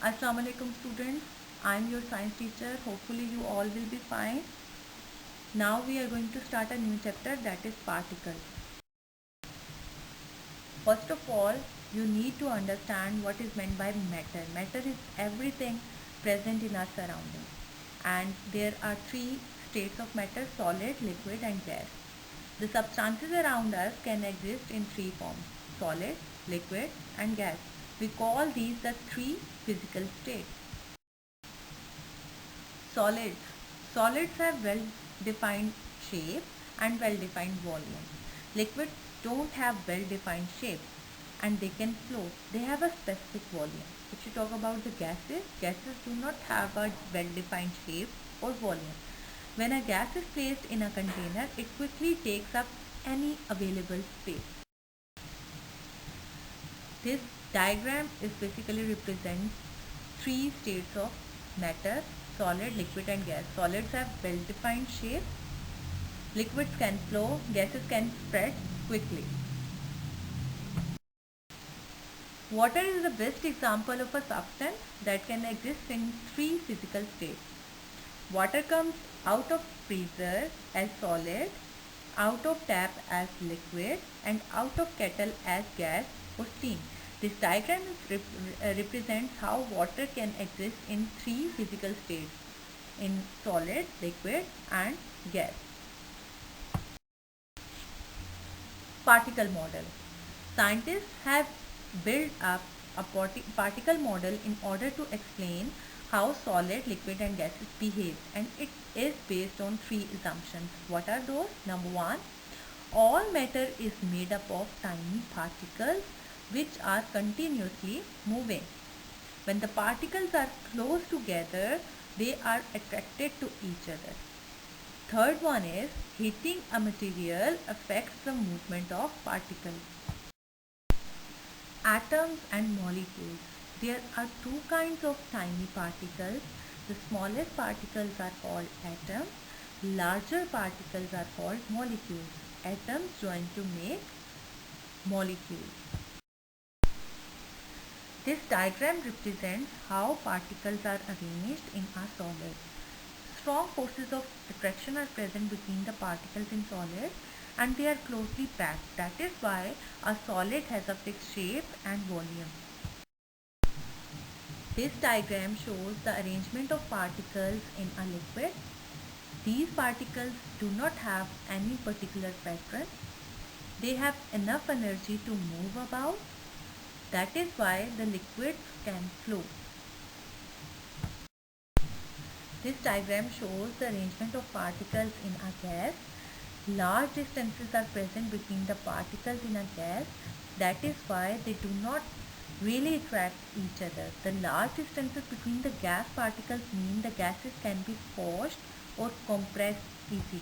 Assalamu alaikum students. I am your science teacher. Hopefully you all will be fine. Now we are going to start a new chapter, that is particles. First of all, you need to understand what is meant by matter. Matter is everything present in our surroundings. And there are three states of matter: solid, liquid and gas. The substances around us can exist in three forms: solid, liquid and gas. We call these the three physical states. Solids. Solids have well-defined shape and well-defined volume. Liquids don't have well-defined shape and they can float. They have a specific volume. If you talk about the gases, gases do not have a well-defined shape or volume. When a gas is placed in a container, it quickly takes up any available space. This diagram is basically represents three states of matter: solid, liquid and gas. Solids have well-defined shape, liquids can flow, gases can spread quickly. Water is the best example of a substance that can exist in three physical states. Water comes out of freezer as solid, out of tap as liquid and out of kettle as gas or steam. This diagram represents how water can exist in three physical states: in solid, liquid and gas. Particle model. Scientists have built up a particle model in order to explain how solid, liquid and gases behave, and it is based on three assumptions. What are those? Number one, all matter is made up of tiny particles which are continuously moving. When the particles are close together, they are attracted to each other. Third one is, heating a material affects the movement of particles. Atoms and molecules. There are two kinds of tiny particles. The smallest particles are called atoms. Larger particles are called molecules. Atoms join to make molecules. This diagram represents how particles are arranged in a solid. Strong forces of attraction are present between the particles in solid and they are closely packed. That is why a solid has a fixed shape and volume. This diagram shows the arrangement of particles in a liquid. These particles do not have any particular pattern. They have enough energy to move about. That is why the liquids can flow. This diagram shows the arrangement of particles in a gas. Large distances are present between the particles in a gas. That is why they do not really attract each other. The large distances between the gas particles mean the gases can be forced or compressed easily.